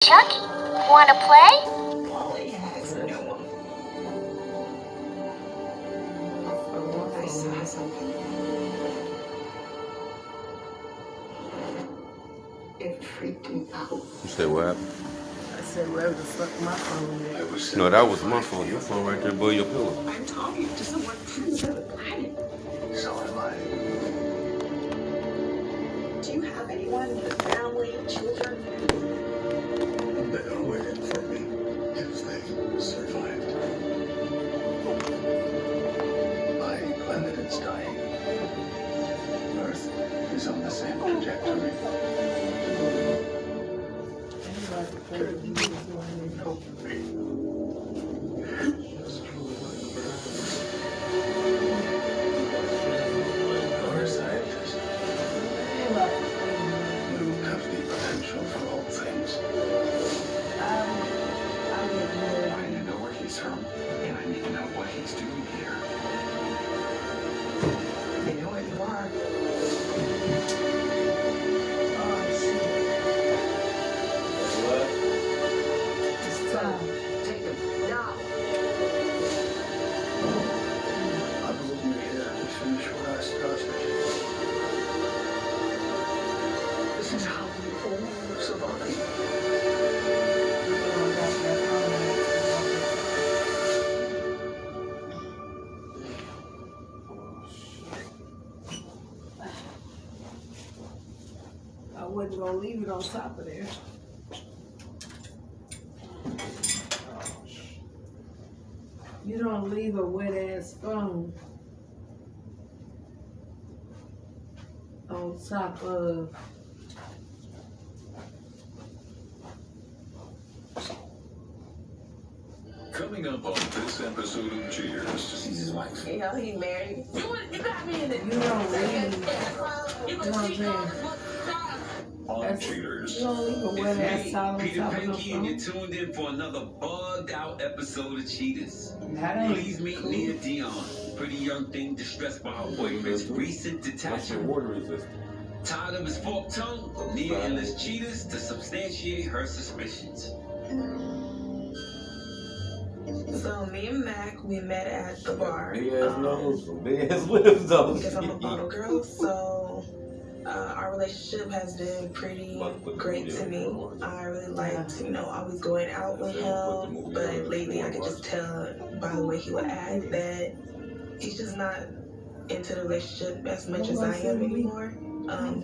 Chucky, wanna play? I saw something. It freaked me out. You said what happened? I said, wherever the fuck my phone is. No, that was my phone. Your phone right there above your pillow. I'm talking to someone from another planet. So am I. Do you have anyone, family, children? They are waiting for me if they survived. My planet is dying. Earth is on the same trajectory. Help me. You're a scientist. You have the potential for all things. I I need to know where he's from, and I need to know what he's doing here. They know where you are. Oh, shit. It's time. Take him now. I brought you here to finish what I started. This is how we all survive. I wasn't gonna leave it on top of there. You don't leave a wet ass phone on top of. Coming up on this episode of Cheers. She's his wife. Yeah, he married. You don't leave. You know what I'm saying? On That's- Cheaters. You don't leave a wet ass towel on Peter top of the Pinky, and phone. you're tuned in for another bugged out episode of Cheaters. That ain't Please meet cool. Nia Dion, pretty young thing distressed by her boyfriend's recent What's your detachment. water resistant? Tired of his forked tongue, Nia enlists Cheaters to substantiate her suspicions. So me and Mac, we met at the bar. Big ass nose, some big ass lips though. Because I'm a bottle girl, so our relationship has been pretty great to me. I really liked, always going out with him, but lately I could just tell by the way he would act that he's just not into the relationship as much as I am anymore.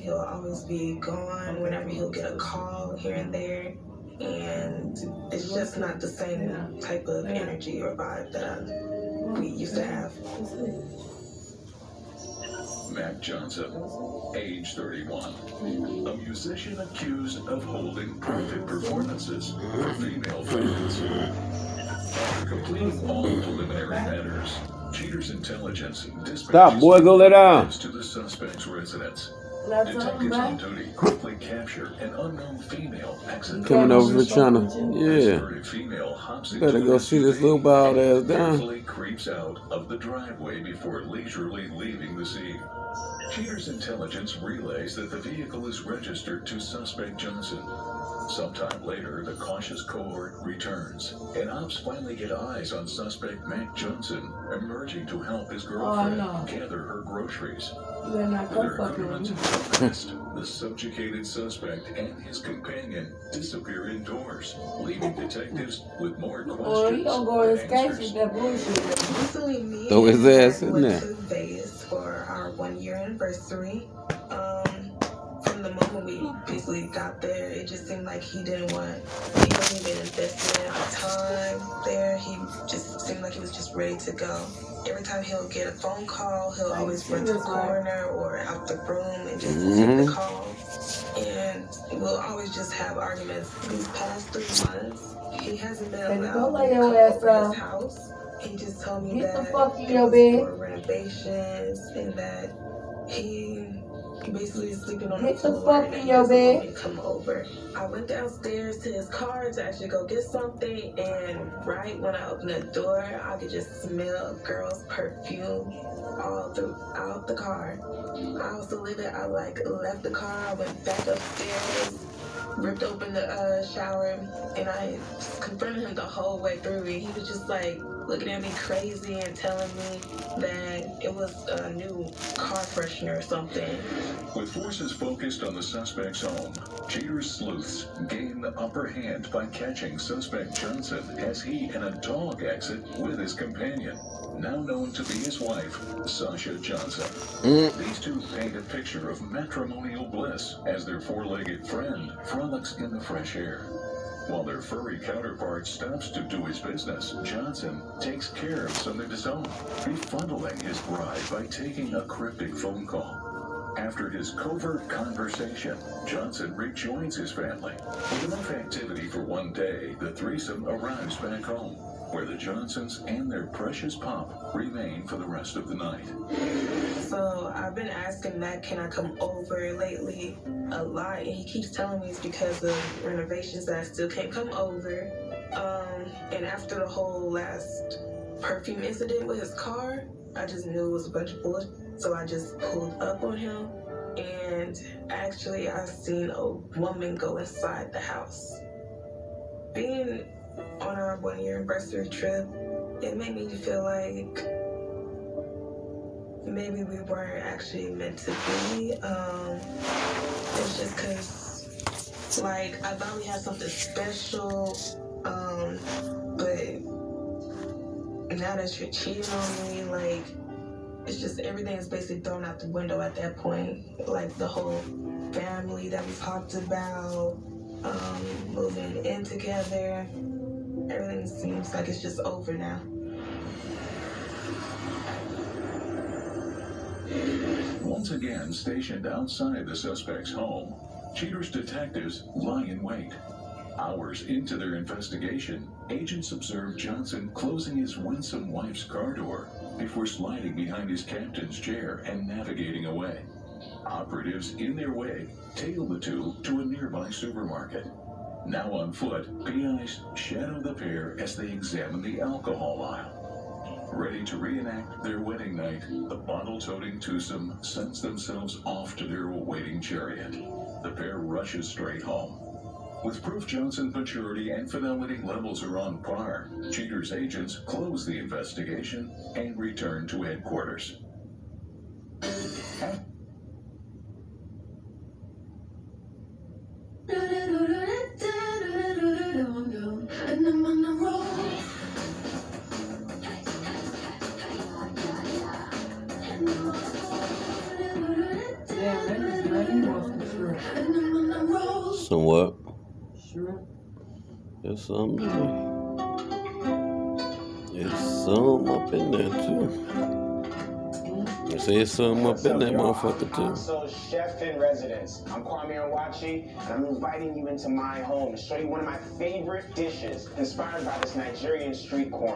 He'll always be gone whenever he'll get a call here and there, and it's just not the same type of energy or vibe that we used to have. Mac Johnson, age 31. A musician accused of holding private performances for female fans. After completing all preliminary matters, Cheaters Intelligence Stop, boy, go lay down. to the suspect's residence. Let's Detectives on back. duty quickly capture an unknown female accidentally. Coming over for China. Yeah. Alerted female hops Better into go an see this SUV little bald ass and down. carefully creeps out of the driveway before leisurely leaving the scene. Cheaters Intelligence relays that the vehicle is registered to suspect Johnson. Sometime later, the cautious cohort returns, and ops finally get eyes on suspect Mac Johnson emerging to help his girlfriend no. gather her groceries. You better not go Their fucking with arguments me. progressed. The subjugated suspect and his companion disappear indoors, leaving detectives with more questions Or he gonna go than escape answers. with that bullshit. Recently, me Throw his and Mac ass in went there. to Vegas for our 1-year anniversary. From the moment we basically got there, it just seemed like he wasn't even investing in our time there. He just seemed like he was just ready to go. Every time he'll get a phone call, he'll always run to the corner or out the room and just take the call. And we'll always just have arguments. These past 3 months, he hasn't been Baby, allowed go to lay come your ass over down. his house. He just told me Get the that fuck in it your was bed. for renovations and that he basically sleeping on Get the the floor fuck and in he your doesn't want bed. me to come over. I went downstairs to his car to actually go get something, and right when I opened the door, I could just smell a girl's perfume all throughout the car. I was livid. I left the car, I went back upstairs, ripped open the shower, and I confronted him the whole way through, and he was just like looking at me crazy and telling me that it was a new car freshener or something. With forces focused on the suspect's home, Cheater's sleuths gain the upper hand by catching suspect Johnson as he and a dog exit with his companion, now known to be his wife, Sasha Johnson. These two paint a picture of matrimonial bliss as their four-legged friend frolics in the fresh air. While their furry counterpart stops to do his business, Johnson takes care of some of his own, befuddling his bride by taking a cryptic phone call. After his covert conversation, Johnson rejoins his family. With enough activity for one day, the threesome arrives back home, where the Johnsons and their precious pup remain for the rest of the night. So I've been asking Matt, can I come over lately a lot, and he keeps telling me it's because of renovations that I still can't come over. And after the whole last perfume incident with his car, I just knew it was a bunch of bullshit. So I just pulled up on him, and actually I seen a woman go inside the house. Being on our 1-year anniversary trip, it made me feel like maybe we weren't actually meant to be. It's just cause, like, I thought we had something special, but now that you're cheating on me, like, it's just everything is basically thrown out the window at that point. Like the whole family that we talked about, moving in together, everything seems like it's just over now. Once again stationed outside the suspect's home, Cheater's detectives lie in wait. Hours into their investigation, agents observe Johnson closing his winsome wife's car door before sliding behind his captain's chair and navigating away. Operatives in their wake tail the two to a nearby supermarket. Now on foot, PIs shadow the pair as they examine the alcohol aisle. Ready to reenact their wedding night, the bottle-toting twosome sends themselves off to their awaiting chariot. The pair rushes straight home. With proof Johnson's maturity and fidelity levels are on par, Cheater's agents close the investigation and return to headquarters. Somewhat. There's some. There's some up in there too. I say there's some up in that motherfucker too. Also, chef in residence. I'm Kwame Onwachi, and I'm inviting you into my home to show you one of my favorite dishes inspired by this Nigerian street corn.